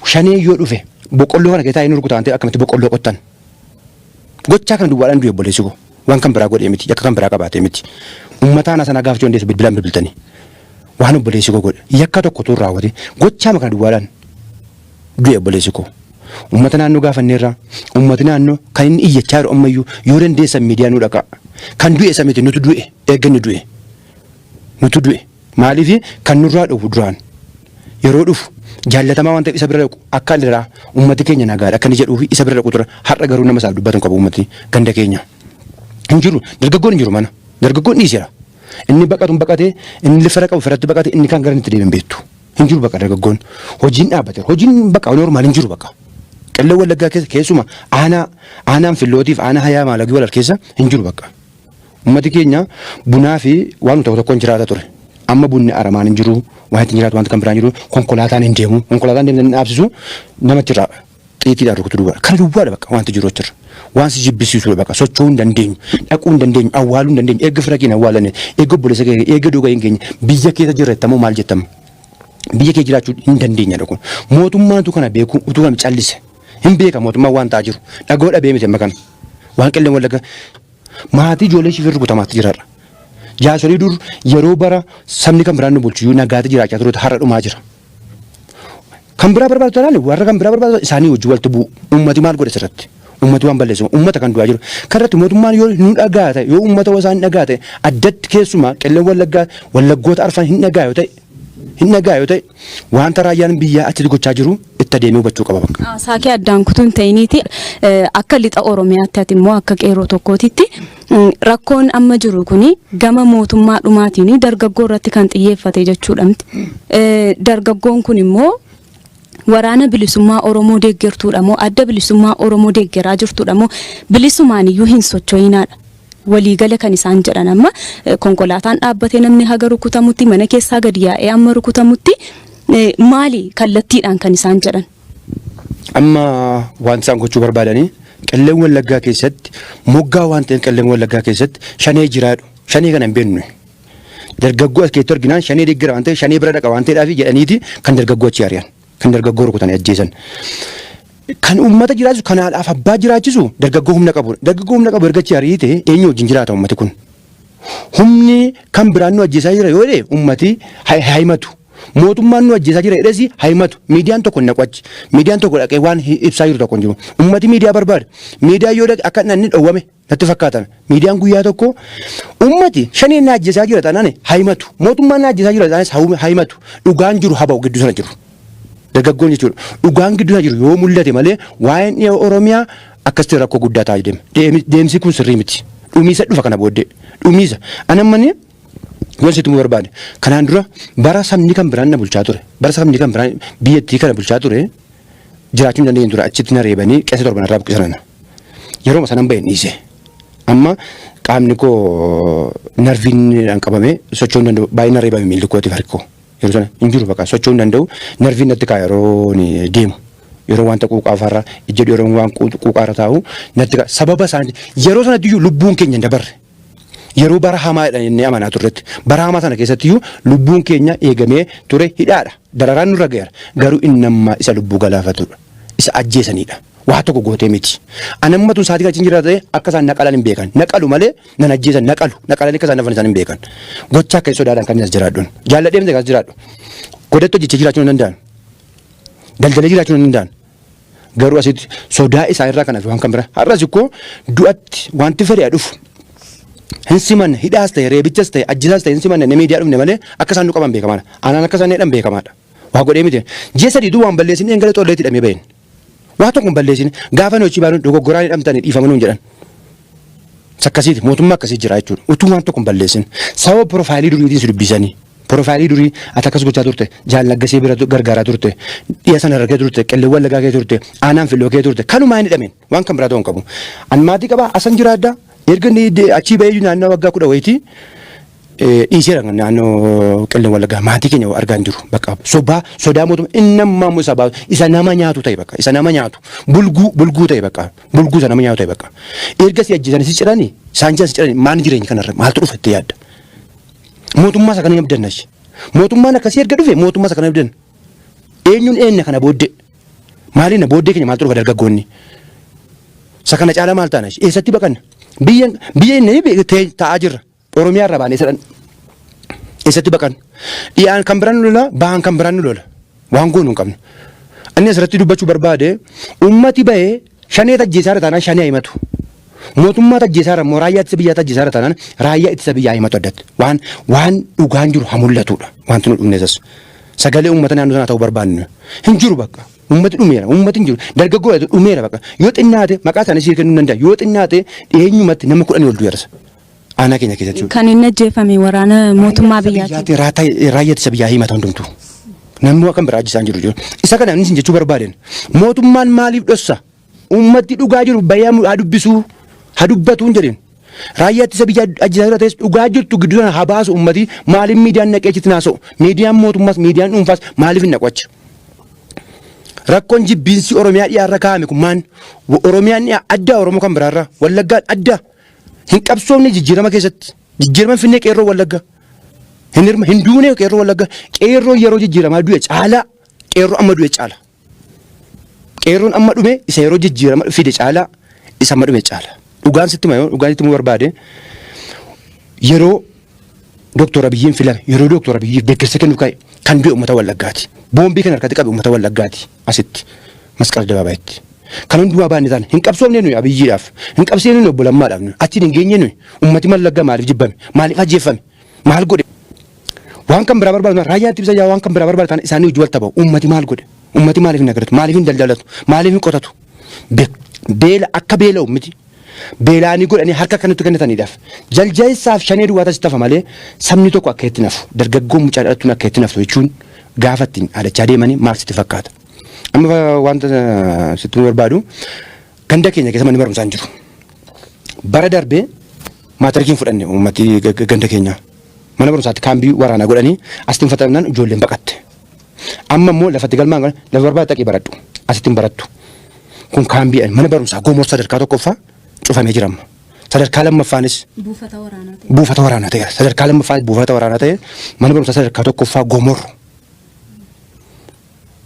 Shanee yoo dhufe boqqolloo kana keessaa inni rukutaan ta'e akkamitti boqqolloo qottan. Gochaa kana duwwaadhaan du'e obboleessi koo. Waan kan biraa godhee miti. Yakka kan biraa qabaatee miti. Uummataan sana gaafachuu dandeessu bilbilaan bilbiltanii. Waan obboleessi koo godhe. Yakka tokkotu raawwate. Gochaa kana duwwaadhaan du'e obboleessi koo. Uummata naannoo gaafanneerra uummati naannoo kan inni iyyachaa jiru ammayyuu yoo dandeessan miidiyaa nu dhaqa. Kan du'e isa miti nutu du'e eegganni du'e. Nutu du'e. Maaliif kan nurraa dhufu duraan yeroo dhufu jaallatamaa waan ta'eef isa bira dhaqu akka irraa uummati keenya nagaadha akka inni jedhuufi isa bira dhaqu tura har'a garuu nama isaaf dubbatan qabu uummati ganda keenya. Hin jiru dargaggoon hin jiru mana dargaggoon dhiisira inni baqatuun baqatee inni fira qabu firatti baqatee inni kan gara inni itti deebiin beektu hin jiru baqa dargaggoon hojiin dhaabbate hojiin baqa normaal hin jiru baqa. Qillee Wallaggaa keessa keessuma aanaan fillootiif aanaa hayaa maalagii walal keessa hin jiru baqa. Uummati keenya bunaa fi waan tokkoon jiraata ture. Amma bunni aramaan hin jiru waan ittiin jiraatu wanta kan biraan jiru konkolaataan hin deemu konkolaataan deemnee dhaabsisu namatti irraa xiitiidhaan rukutu duwwaa kana duwwaadha baqa wanti jiru achirra waan si jibbisiisudha baqa socho'uu hin dandeenyu dhaquu hin dandeenyu awwaaluu hin dandeenyu eegga fira keenya awwaalane eegga obboleessa keenya eegga duugaa hin keenya biyya keessa jirrettamoo maal jettama biyya kee jiraachuu hin dandeenya dhaqu mootummaatu kana beeku utuu kana callise hin beeka mootummaan waan ta'aa jiru dhagoo dhabee miti amma kana waan Qillee Wallaggaa maatii ijoollee shifir rukutamaatti jiraarra. Jaasolii dur yeroo bara sabni kan biraan nu bulchu nagaatti jiraachaa ture har'a dhumaa jira. Kan biraa barbaadu taanaan warra kan biraa barbaadu isaanii wajjin walitti bu'u. Uummati maal godhe sirratti? Uummati waan balleessu uummata kan du'aa jiru. Kanarratti mootummaan yoo nu dhagaa ta'e yoo uummata isaan dhagaa ta'e addatti keessumaa Qillee Wallaggaa wallaggoota arfan hin dhagaa yoo ta'e wanta raayyaan biyyaa achitti gochaa jiru itti adeemee hubachuu qaba bakka. Saakee addaan kutuun ta'iniiti akka lixa Oromiyaatti ati immoo akka qeerroo tokkootitti rakkoon amma jiru kuni gama mootummaa dhumaatiin dargaggoo irratti kan xiyyeeffate jechuudha. Dargaggoon kun immoo waraana bilisummaa Oromoo deeggartuudha moo adda bilisummaa Oromoo deeggaraa jirtuudha moo bilisumaan iyyuu hin socho'inaadha. Waliigala kan isaan jedhan amma konkolaataan dhaabbatee namni haga rukutamutti mana keessaa gadi yaa'ee amma rukutamutti maali kallattiidhaan kan isaan jedhan. Amma waan isaan gochuu barbaadanii Qillee Wallaggaa keessatti moggaa waan ta'eef Qillee Wallaggaa keessatti shanee jiraadhu shanee kana hin beeknu dargaggoo as keessatti arginaan shanee deeggara waan ta'eef shanee bira dhaqa waan ta'eedhaaf jedhaniiti kan dargaggoo achi ari'an kan dargaggoo rukutanii ajjeesan. Kan uummata jiraachisu kanaadhaaf abbaa jiraachisu dargaggoo humna qabu erga achi ariite eenyu wajjin jiraata uummati kun humni kan biraan nu ajjeesaa jira yoo ta'e uummati haimatu. Mootummaan nu ajjeesaa jira jedhesi haimatu miidiyaan tokko naqu achi miidiyaan tokko dhaqee waan ibsaa jiru tokko hin jiru ummati miidiyaa barbaada miidiyaa yoo dhaqe akka inni dhowwame natti fakkaatan miidiyaan guyyaa tokko ummati shanii na ajjeesaa jira taanaan haimatu mootummaan na ajjeesaa jira taanaan haimatu dhugaan jiru haba'u gidduu sana jiru dargaggoon jechuudha dhugaan gidduu sana jiru yoo mul'ate malee waa'een dhiyoo Oromiyaa akkasitti rakkoo guddaa ta'aa deema deemsi kun sirrii miti dhumiisa dhufa kana booddee dhumiisa anammanni wanti tumu barbaade kanaan dura bara sabni kan biraan na bulchaa ture bara sabni kan biraan biyyattii kana bulchaa ture jiraachuu hin dandeenye ture achitti na reebanii qeessa torban irraa buqqisan yeroo sanan bahe dhiise amma qaamni koo narviin qabame socho'uu hin danda'u baay'ee na reebame miilli kootiif harki koo yeroo sana hin jiru bakka socho'uu hin danda'u narviin natti kaa yeroo deemu yeroo wanta quuqaafarra ijjedhu yeroo waan quuqaarra taa'u natti kaa sababa isaanii yeroo sanatti iyyuu lubbuun keenya hin dabarre. Yeroo bara hamaadhaan inni amanaa turretti bara hamaa sana keessatti lubbuun keenya eegamee ture hidhaadha dararaan nurra gaheera garuu inni amma isa lubbuu galaafatudha isa ajjeesanidha waa tokko gootee miti anammatu isaatii kan jiraate akka isaan naqalan hin beekan naqalu malee nan ajjeesan naqalanii akka isaan nafan isaan hin beekan gochaa akka sodaadhaan kan as jiraadhuun jaalladheemte kan as jiraadhu godhatto jecha jiraachuu hin danda'an daldalee jiraachuu hin danda'an garuu asitti sodaa isaa irraa kan hafe waan kan bira har'as ikkoo du'atti wanti fedhee dhufu. Hinsiman hidhaas ta'e reebichas ta'e ajjisaas ta'e hinsiman namni miidiyaa dhufne malee akka isaan nu qaban beekamaadha. Anaan akka isaan jedhan beekamaadha. Waa godhee miti. Ji'a sadii waan balleessin eegale xolleetti hidhamee bahin. Waa tokko hin balleessin gaafa nuyi baanu dogoggoraan hidhamtanii dhiifaman hin jedhan. Sakkasiiti mootummaa akkasii jira jechuudha. Utuu waan tokko hin balleessin. Sababa piroofaayilii duriitiin si dubbisanii. Piroofaayilii durii ati akkas gochaa turte jaalaggasee bira gargaaraa turte dhiya sana argee turte Qillee Wallaggaa kee turte aanaan filloo kee turte kanumaa hin hidhameen waan kan biraa ta'uu hin qabu. An maatii qabaa asan jiraaddaa. Erga ni achi bahee naannoo waggaa 10 wayitii dhiiseera naannoo Qillee Wallaggaa maatii keenya argaa hin jiru bakka sodaa mootummaa inni ammaa isa baatu isa nama nyaatu ta'e bakka isa nama nyaatu bulguu ta'e bakka bulguu isa nama nyaatu ta'e bakka erga si ajjeesanii si ciranii isaan si ciranii maan jireenya kanarra maaltu dhufe itti yaadda mootummaa isa kana hin abdannashi mootummaan akkasii erga dhufe mootummaa isa kana abdan eenyuun eenna kana booddee maaliin booddee keenya maaltu dhufa dargaggoonni isa kana caalaa maal taanash eessatti baqanna biyya inni ta'aa jirra Oromiyaa irraa baanee sadhan eessatti baqan dhiyaan kan biraan lola ba'aan kan biraan lola waan goonu hin qabnu inni asirratti dubbachuu barbaade ummati bahee shanee tajjeesaara taanaan shanee himatu mootummaa tajjeesaara moo raayyaa ittisa biyyaa tajjeesaara taanaan raayyaa ittisa biyyaa himatu addatti waan dhugaan jiru haa mul'atudha wanti nu dhumneessas sagalee uummata naannoo sanaa ta'uu barbaannu hin jiru bakka uummati dhumeera uummati hin jiru dargaggoo dhumeera bakka yoo xinnaate maqaa isaanii sii kennuu danda'a yoo xinnaate dhiyeenyumatti nama 10 ol du'eera aanaa keenya keessatti kan inni ajjeefame waraana mootummaa biyyaati raayyaa ittisa biyyaa himata hundumtu namni akka biraa ajjisaan jiru isa kana inni jechuu barbaaden mootummaan maaliif dhossa uummati dhugaa jiru bayyaa haa dubbisuu haa dubbatu hin jedhin raayyaa ittisa biyyaa ajjisaa ta'es dhugaa jirtu gidduu sana haa baasu uummati maaliif miidiyaan naqeechitti naasa'u miidiyaan mootummaas miidiyaan dhuunfaas maaliif hin naqachu rakkoon jibbiinsi oromiyaa dhiyaarra kaa'ame kun maan oromiyaan addaa oromoo kan biraarra wallaggaan addaa hin qabsoomne jijjiirama keessatti jijjiirama finnee qeerroo wallaggaa hin duune qeerroo wallaggaa qeerroo yeroo jijjiiramaa du'e caalaa qeerroo amma du'e caala qeerroon amma dhume isa yeroo jijjiirama fide caalaa isa amma dhume caala dhugaan sitti barbaade yeroo Dr. Abiyyiin filame yeroo Dr. Abiyyi deeggarsa kennuuf ka'e kan du'e uummata wallaggaati boombii kan harkatti qabe uummata wallaggaati asitti masqal dabaabaatti kan hundumaa baanne taane hin qabsoomne nuyi Abiyyiidhaaf hin qabsoomne nuyi obbo Lammaadhaaf nuyi achi hin geenye nuyi uummati wallaggaa maaliif jibbame maaliif ajjeeffame maal godhe waan kan biraa barbaadu raayyaan ittisa biyyaa waan kan biraa barbaadu taane isaanii hojii wal ta'u uummati maal godhe uummati maaliif hin agaratu maaliif hin daldalatu maaliif hin qotatu beela akka beela uummati beelaanii godhanii harka kanatti kennataniidhaaf jaljaayessaaf shanee duwwaata sittafa malee sabni tokko akka itti nafu dargaggoon mucaa dhalattuun akka itti naftu jechuun gaafa ittiin aadachaa deemanii maal sitti fakkaata amma wanta sitti barbaadu ganda keenya keessa manni barumsaa hin jiru bara darbee maatirikiin fudhanne uummati ganda keenya mana barumsaatti kaambii waraanaa godhanii asitti fatamnaan ijoolleen baqatte amma immoo lafatti galmaan lafa barbaadu dhaqee baradhu asitti barattu kun kaambii mana barumsaa gomoor sadarkaa tokkoffaa cufamee jirama sadarkaa lammaffaanis buufata waraanaa ta'e sadarkaa lammaffaanis buufata waraanaa ta'e mana barumsaa sadarkaa tokkoffaa gomoor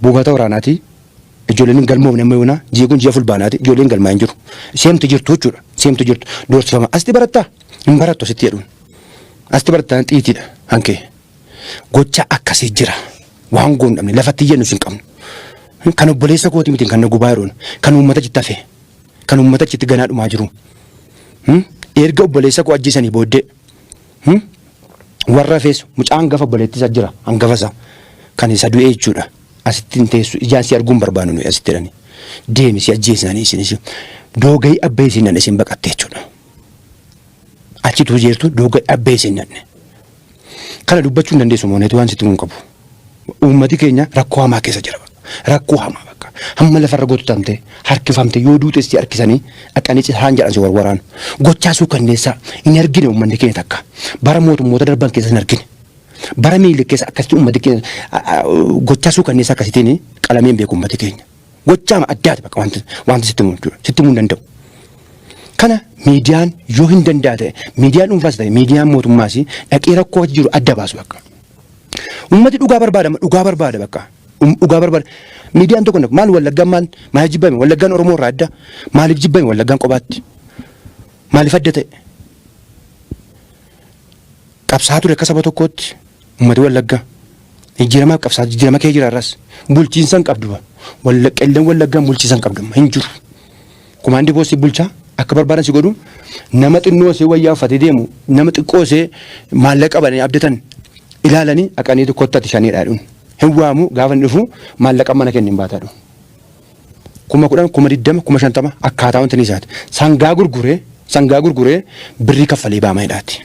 buufata waraanaati ijoolleen galmoofne amma yoona jeequn ji'a fulbaanaati ijoolleen galmaa hin jiru seemtu jirtu jechuudha seemtu jirtu doorsifama asitti barattaa hin barattu asitti jedhuun asitti barattaan xiitiidha hankee gocha akkasii jira waan goondamne lafatti iyyannu hin qabnu kan obboleessa kootii miti kan na gubaa jiruun kan uummata jitti hafe kan uummata jitti ganaa dhumaa jiru erga obboleessa koo ajjeesanii booddee warra fees mucaan gafa obboleettis jira hangafasa kan isa du'ee jechuudha asitti hin teessu ijaan si arguun barbaannu nuyi asitti jedhani deemi si ajjeesanii isinis doogay abbee isin nanne isin baqatte jechuudha achitu jeertu doogay abbee isin nanne kana dubbachuu hin dandeessu mooneetu waan sitti mun qabu uummati keenya rakkoo hamaa keessa jira rakkoo hamaa bakka hamma lafarra gootutamte harkifamte yoo duutesti harkisanii dhaqanii cisaan jedhan si warwaraan gochaasuu kanneessaa hin argine uummanni keenya takka bara mootummoota darban keessa hin argine bara miilli keessa akkasitti uummati keenya gochaasuu kanneessaa akkasitiin qalameen beeku uummati keenya gochaama addaati bakka wanti sitti mun danda'u kana miidiyaan yoo hin danda'a ta'e miidiyaan dhuunfaas ta'e miidiyaan mootummaas dhaqee rakkoo jiru adda baasu bakka uummati dhugaa barbaada bakka dhugaa barbaada miidiyaan tokko maal wallaggaan maal jibbame wallaggaan oromoo irraa adda maaliif jibbame wallaggaan qobaatti maaliif adda ta'e qabsaa ture akka saba tokkootti uummati wallaggaa jijjiiramaaf qabsaa jijjiirama kee jiraarras bulchiinsan qabdu qelleen wallaggaan bulchiinsan qabdu hin jiru kumaandi boosii bulchaa akka barbaadan si godhu nama xinnoo see wayyaa uffatee deemu nama xiqqoo see maallaqa qabanii abdatan ilaalanii aqanii tokkotti shanii dhaadhuun hin waamu gaafa dhufu maallaqa mana kennin baataadhu 10,000 20,000 50,000 akkaataa wanti ni isaati sangaa gurguree birrii kaffalee baa maayidhaati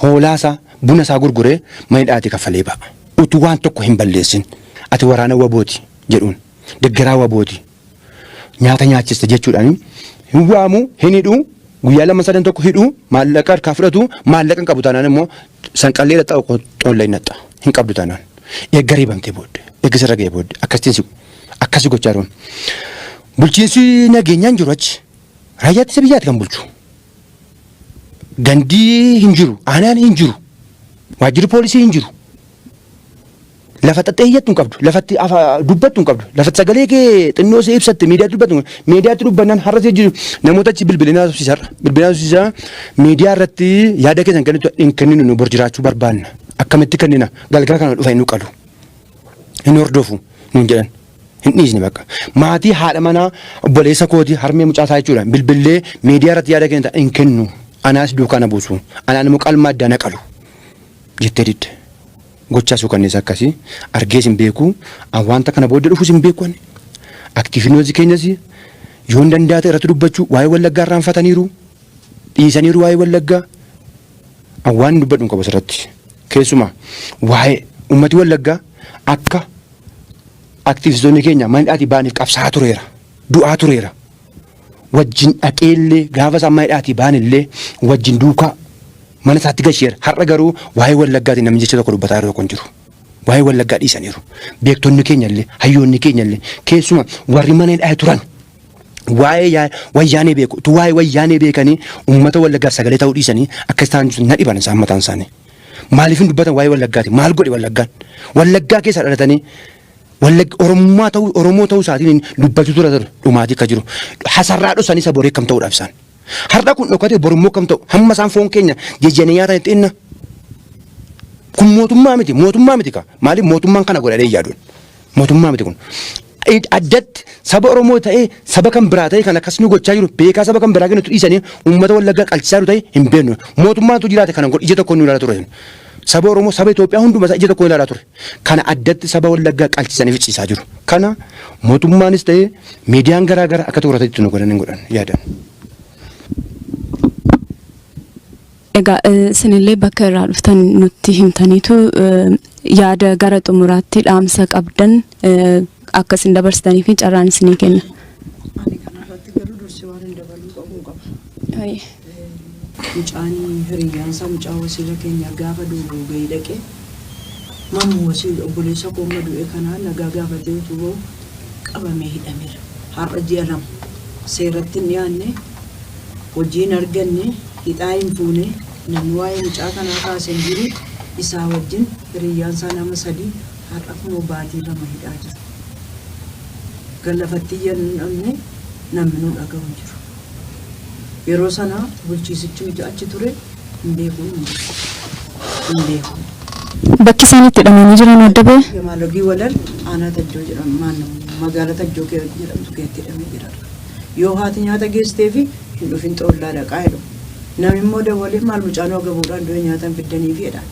hoolaasaa buna isaa gurguree maayidhaati kaffalee baa utuu waan tokko hin balleessin ati waraana wabooti jedhuun deggeraa wabooti nyaata nyaachiste jechuudhaan hin waamu hin hidhuu guyyaa 2-3 tokko hidhuu maallaqa harkaa fudhatu maallaqa hin qabu taanaan immoo sanqallee dhaxxaa xoollee hin naxxa hin qabdu taanaan eeggarii bamtee booddee eeggisarra ga'ee booddee akkasii gochaa jiruun bulchiinsi nageenyaan jiru achi raayyaa ittisa biyyaati kan bulchu gandii hin jiru aanaan hin jiru waajjirri poolisii hin jiru lafa xaxxeeyyattu hin qabdu lafatti dubbattu hin qabdu lafatti sagalee kee xinnoo see ibsatte miidiyaatti dubbattu miidiyaatti dubbannaan har'a see jiru namoota achi bilbilinaa subsiisaa miidiyaa irratti yaada keessan hin kenninu nu bor jiraachuu barbaanna akkamitti kennina galgala kana dhufa hin qalu hin hordofu nuun jedhan hin dhiisne bakka maatii haadha manaa obboleessa kootii harmee mucaasaa jechuudha bilbillee miidiyaa irratti yaada kennan hin kennu anaas duukaana buusu anaan immoo qalma addaa naqalu jettee didde gochaa suukanneessa akkasii argees hin beeku wanta kana booda dhufus hin beeku aktiivinooti keenyas yoo dandaate irratti dubbachuu waa'ee Wallaggaa irraanfataniiru dhiisaniiru waa'ee Wallaggaa waan dubbadhu qabu irratti keessumaa waa'ee ummati Wallaggaa akka aktiivistoonni keenya manidhaati baaniif qabsaa tureera du'aa tureera wajjin dhaqeellee gaafa sammaadhaati baanillee wajjin duukaa mana isaatti gasheera har'a garuu waa'ee Wallaggaatiin namni jecha tokko dubbataa jiru kun jiru waa'ee Wallaggaa dhiisaniiru beektonni keenyallee hayyoonni keenyallee keessumaa warri mana hidhaa turan waa'ee wayyaanee beeku tu waa'ee wayyaanee beekanii uummata Wallaggaa sagalee ta'uu dhiisanii akka isaan na dhiban isaan mataan isaanii maaliif hin dubbatan waa'ee Wallaggaati maal godhe Wallaggaa keessa dhalatanii Oromoo ta'uu isaatiin dubbatu ture dhumaatii akka jiru hasarraa dhosanii isa boree kam ta'uudhaaf isaan har'a kun dhokatee borummoo kam ta'u hamma isaan foon keenya jejjanii nyaatan itti inna kun mootummaa miti ka maaliif mootummaan kana godhadhee yaaduun mootummaa miti kun addatti saba Oromoo ta'ee saba kan biraa ta'ee kan akkas nu gochaa jiru beekaa saba kan biraa kennutu dhiisanii uummata Wallaggaa qalchisaa jiru ta'e hin beeknu mootummaatu jiraate kana godhe ija tokkoon nu ilaala ture saba Oromoo saba Itoophiyaa hundumaa ija tokkoon ilaalaa ture kana addatti saba Wallaggaa qalchisanii ficciisaa jiru kana mootummaanis ta'ee miidiyaan garaa garaa akka tuuratetti nu godhan yaadan. Egaa isinillee bakka irraa dhuftan nutti himtaniitu yaada gara xumuraatti dhaamsa qabdan akkasin dabarsitanii fi carraan isinii kenna. Ani kanarratti garuu dursee waan hin dabaluu qabu qaba. Mucaanii hiriyaansaa mucaa wasiila keenya gaafa duubuu gahii dhaqee mammu wasiila obboleessa koomma du'e kanaa nagaa gaafatee utuu qabamee hidhameera. Har'a ji'a lama seeratti hin dhiyaanne hojiin arganne hidhaa hin fuune namni waa'ee mucaa kanaa kaasee jiru isaa wajjin hiriyaansaa nama 3 har'a kunoo baatii 2 hidhaa jira. Gallafatti jennee namni nu dhagahu jiru. Yeroo sana bulchiisichi achi ture hin beeku. Bakki isaan itti hidhamanii jiran adda ba'e? Yamaalogii walal aanaa tajjoo jedhamu magaalaa tajjoo jedhamtu keessatti hidhamee jira. Yoo haati nyaata geessitee fi hin dhufin xoollaa dhaqaa jedhu. Namni immoo dabalee maal mucaanoo gabuudhaan du'e nyaatan fiddanii fi jedha.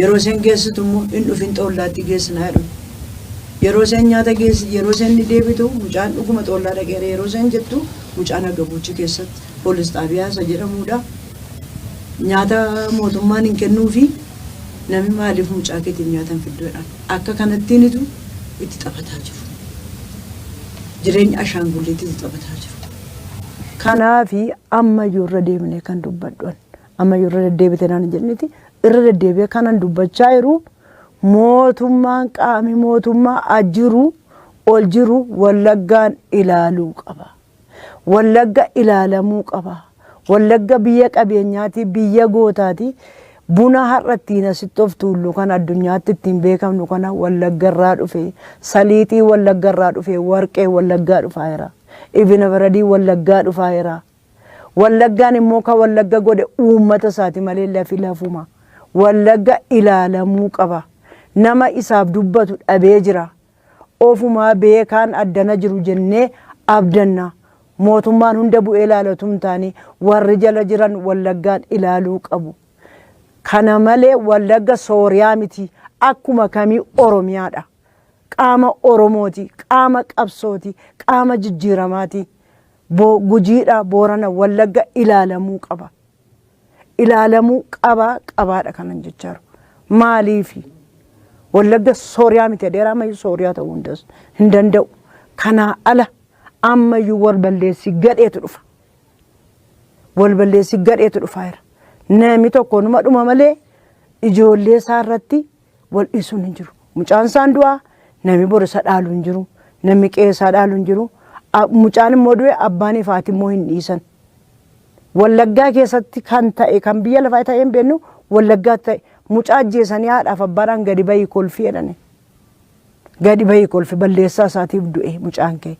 Yeroo isheen geessitu immoo hin dhufin xoollaatti geessinaa jedhu. Yeroo isheen nyaata geessi yeroo isheen deebitu mucaan dhuguma xoollaa dhaqeera yeroo isheen jettu mucaan agabuuchi keessatti poolis xaabiyaa isa jedhamudha. Nyaata mootummaan hin kennuufi namni maaliif mucaa keetiin nyaatan fidduudhaan akka kanattiinitu itti taphataa jiru. Jireenya ashaangulliitti itti taphataa jiru. Kanaafi amma irra deemnee kan dubbadhuan amma irra deddeebite naan jenniti irra deddeebi'ee kanan dubbachaa jiru mootummaan qaami mootummaa ajiru ol jiru Wallaggaan ilaaluu qaba. Wallagga ilaalamuu qaba. Wallagga biyya qabeenyaati biyya gootaati buna har'attiin asitti of tuullu kan addunyaatti ittiin beekamnu kana Wallagga irraa dhufe saliixii Wallagga irraa dhufe warqee Wallaggaa dhufaa jira. Ibina baradii Wallaggaa dhufaa jira. Wallaggaan immoo kan Wallagga godhe uummata isaati malee lafi lafuma. Wallagga ilaalamuu qaba. Nama isaaf dubbatu dhabee jira. Ofumaa beekaan addana jiru jennee abdanna. Mootummaan hunda bu'ee ilaalatum taanii warri jala jiran Wallaggaan ilaaluu qabu. Kana malee Wallagga Sooriyaa miti akkuma kamii Oromiyaadha. Qaama Oromooti, qaama qabsooti, qaama jijjiiramaati. Gujiidha Boorana Wallagga ilaalamuu qaba. Ilaalamuu qabaadha kanan jechaaru. Maaliifi Wallagga Sooriyaa miti dheeraa mayyuu Sooriyaa ta'uu hin danda'u. Kanaa ala ammayyuu walballeessi gadheetu dhufa. Walballeessi gadheetu dhufaa jira. Namni tokko numa dhuma malee ijoollee isaa irratti wal dhiisuun hin jiru. Mucaan isaan du'aa namni borisa dhaalu hin jiru. Namni qeessaa dhaalu hin jiru. Mucaan immoo du'e abbaanii fi haati immoo hin dhiisan. Wallaggaa keessatti kan ta'e kan biyya lafaa ta'e hin beeknu Wallaggaatti ta'e mucaa ajjeesanii haadhaaf abbaadhaan gadi bahii kolfii jedhani. Gadi bahii kolfii balleessaa isaatiif du'e mucaan kee.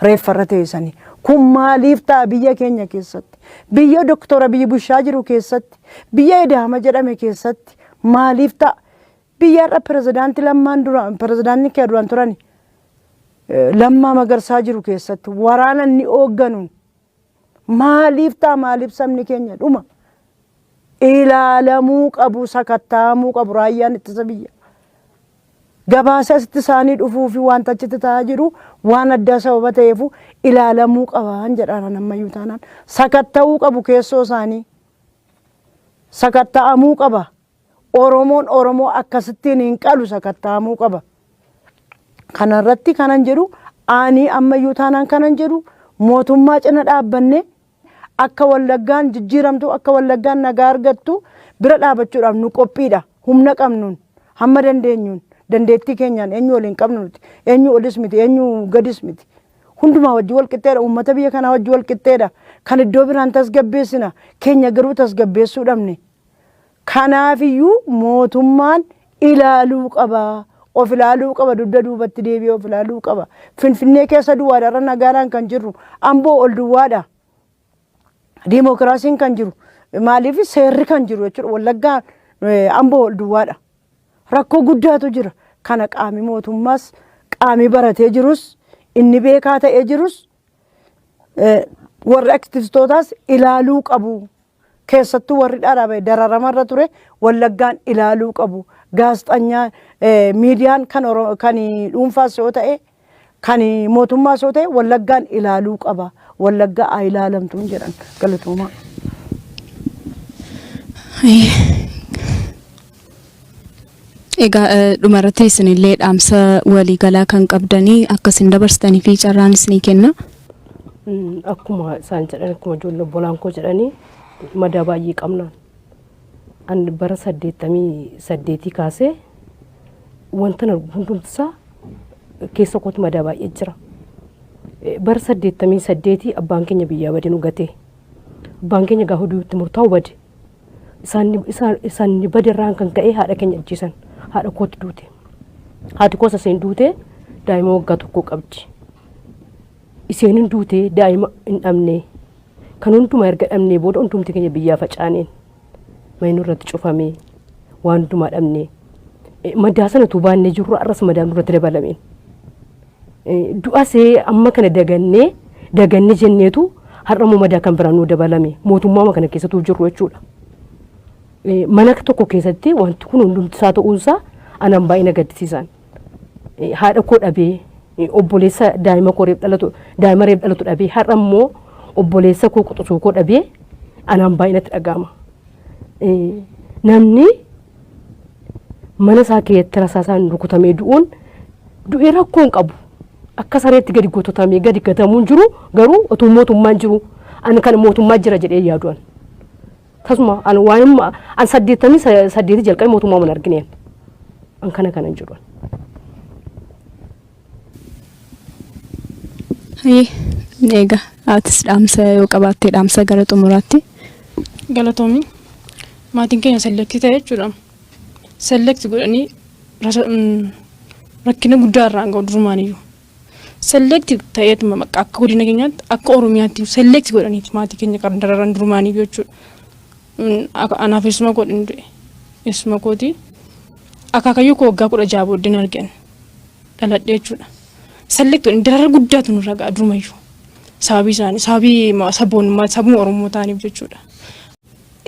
Reeffarra teessanii kun maaliif ta'a biyya keenya keessatti biyya doktora biyya bushaa jiru keessatti biyya Edaama jedhame keessatti maaliif ta'a biyya irra pirezidaantii lammaan duraan pirezidaantii kee duraan turani Lammaa Magarsaa jiru keessatti waraana inni hoogganuun maaliif ta'a maaliif sabni keenya dhuma ilaalamuu qabu sakattaamuu qabu raayyaan ittisa biyya. Gabaasa isaanii dhufuu fi wanta achitti ta'aa jiru waan addaa sababa ta'eefu ilaalamuu qabaan jedhaan ammayyuu taanaan sakatta'uu qabu keessoo isaanii sakatta'amuu qaba. Oromoon Oromoo akkasittiin hin qalu sakatta'amuu qaba. Kanarratti kanan jedhu ani ammayyuu taanaan kanan jedhu mootummaa cina dhaabbanne akka Wallaggaan jijjiiramtu akka Wallaggaan nagaa argattu bira dhaabachuudhaaf nu qophiidha. Humna qabnuun hamma dandeenyuun dandeettii keenyaan eenyu waliin qabnu nuti eenyu olis miti eenyu gadis miti hundumaa wajji wal qixxeedha uummata biyya kanaa wajji wal qixxeedha kan iddoo biraan tasgabbeessina keenya garuu tasgabbeessuu dhabne kanaafiyyuu mootummaan ilaaluu qaba of ilaaluu qaba dugda duubatti deebi'ee of ilaaluu qaba Finfinnee keessa duwwaadha irra nagaadhaan kan jirru Amboo ol duwwaadha diimokiraasiin kan jiru maaliif seerri kan jiru jechuudha Wallaggaan Amboo ol duwwaadha rakkoo guddaatu jira kana qaami mootummaas qaami baratee jirus inni beekaa ta'ee jirus warri aktiivistootaas ilaaluu qabu keessattuu warri dhaadhaabee dararamarra ture Wallaggaan ilaaluu qabu gaazexaanyaa miidiyaan kan dhuunfaas yoo ta'e kan mootummaas yoo ta'e Wallaggaan ilaaluu qaba Wallaggaa haa ilaalamtuun jedhan galatoomaa. Egaa dhumarratti isinillee dhaamsa waliigalaa kan qabdanii akkasiin dabarsitanii fi carraan isinii kenna. Akkuma isaan jedhan akkuma ijoollee obbolaan koo jedhanii madaa baay'ee qabnaan. Ani bara 88 kaasee wanta hundumtisaa keessa kootti madaa baay'ee jira. Bara 88 abbaan keenya biyyaa badee nu gatee. Abbaan keenya gaafa duutti murtaa'u bade. Isaan badirraan kan ka'ee haadha keenya ajjeesan. Haadha kootti duute. Haati koos isheen duute daa'ima waggaa tokko qabdi. Isheen duute daa'ima hin dhabne. Kan hundumaa erga dhabnee booda hundumti keenya biyyaa facaaneen. Mayinuu irratti cufamee waan hundumaa dhabnee. Madaa sanatu baannee jirru arras madaan irratti dabalameen. Du'asee amma kana dagannee jenneetu har'ammoo madaa kan biraan nu dabalame mootummaa kana keessattuu jirru jechuudha. Mana tokko keessatti wanti kun hundumtisaa ta'uunsaa anaan baay'ee na gaddisiisan. Haadha koo dhabee obboleessa daa'ima reef dhalatu dhabee har'a immoo obboleessa koo quxisuu koo dhabee anaan baay'ee natti dhaga'ama. Namni mana isaa keessatti rasaasaan rukutamee du'ee rakkoo hin qabu. Akka sareetti gadi gototamee gadi gatamuun jiru garuu otoo mootummaan jiru ani kan mootummaa jira jedhee yaadu'an. Tasuma an waanuma an 88 jalqabe mootummaa mun argineen an kana jiru. Eega atis dhaamsa yoo qabaatte dhaamsa gara xumuraatti. Galatoomi maatiin keenya selekti ta'e jechuudha. Selekti godhanii rakkina guddaa irraan ga'u durumaaniyyuu. Selekti ta'eetuma akka godina keenyaatti akka Oromiyaatti selekti godhanii maatii keenya kan dararan durumaaniyyuu jechuudha. Anaaf eessuma godhin du'e eessuma kooti akaakayyuu koo waggaa 16 booddeen argan dhaladhee jechuudha. Selektoon darara guddaatu nurra ga'a durumayyuu sababii isaanii sababii sabni Oromoo ta'aniif jechuudha.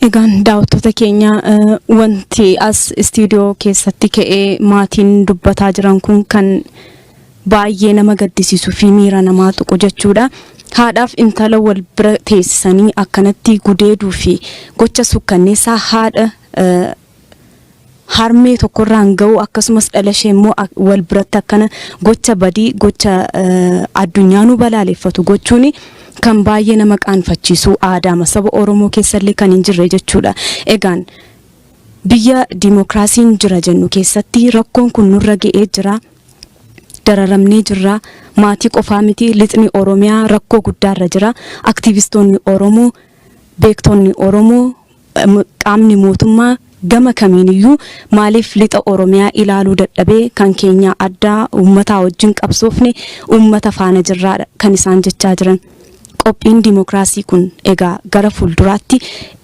Egaan daawwattoota keenya wanti as istiidiyoo keessatti ka'ee maatiin dubbataa jiran kun kan baay'ee nama gaddisiisuu fi miira namaa tuqu jechuudha. Haadhaaf intala wal bira teessisanii akkanatti gudeeduu fi gocha sukkanneessaa haadha harmee tokkorraan ga'u akkasumas dhalashee immoo wal biratti akkana gocha badii gocha addunyaanuu balaaleffatu gochuun kan baay'ee nama qaanfachiisu aadaa saba Oromoo keessallee kan hin jirre jechuudha. Egaan biyya diimokiraasiin jira jennu keessatti rakkoon kun nurra ga'ee jira. Dararamnee jirra maatii qofaa miti lixni Oromiyaa rakkoo guddaarra jira aktiivistoonni Oromoo beektonni Oromoo qaamni mootummaa gama kamiiniyyuu maaliif lixa Oromiyaa ilaaluu dadhabee kan keenya addaa uummataa wajjin qabsoofne uummata faana jirraadha kan isaan jechaa jiran. Qophiin diimokiraasii kun egaa gara fuulduraatti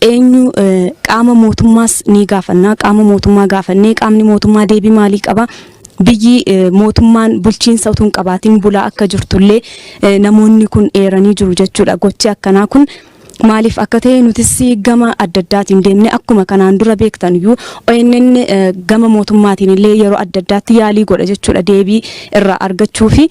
eenyu qaama mootummaas ni gaafannaa qaama mootummaa gaafannee qaamni mootummaa deebii maalii qaba. Biyyi mootummaan bulchiinsa utuu hin qabaatiin bulaa akka jirtullee namoonni kun eeranii jiru jechuudha. Gochi akkanaa kun maaliif akka ta'e nutis gama adda addaatiin deemne akkuma kanaan dura beektan iyyuu ONN gama mootummaatiin illee yeroo adda addaatti yaalii godha jechuudha deebii irraa argachuu fi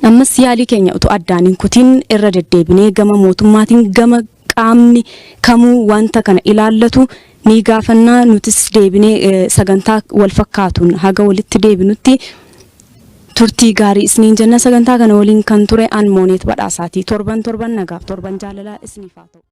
ammas yaalii keenya utuu addaan hin kutiin irra deddeebinee gama mootummaatiin gama qaamni kamuu wanta kana ilaallatu ni gaafannaa nutis deebinee sagantaa wal fakkaatuun haga walitti deebinutti turtii gaarii isiniin jenna sagantaa kana waliin kan ture an mooneet badhaasaati torban nagaaf torban jaalalaa isiniif haa ta'u.